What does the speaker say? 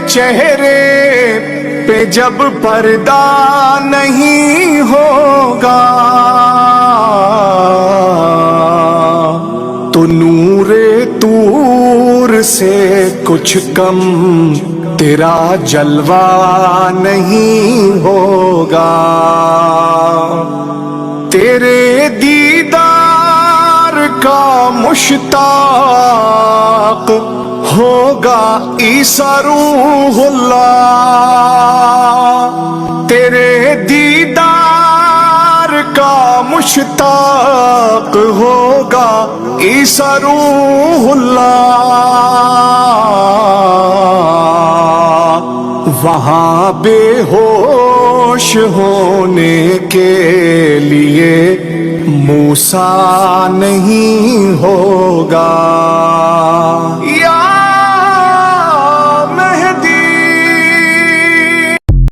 چہرے پہ جب پردہ نہیں ہوگا تو نور طور سے کچھ کم تیرا جلوہ نہیں ہوگا. تیرے دیدار کا مشتاق ہوگا عیسیٰ روح اللہ. تیرے دیدار کا مشتاق ہوگا عیسیٰ روح اللہ. وہاں بے ہوش ہونے کے لیے موسیٰ نہیں ہوگا.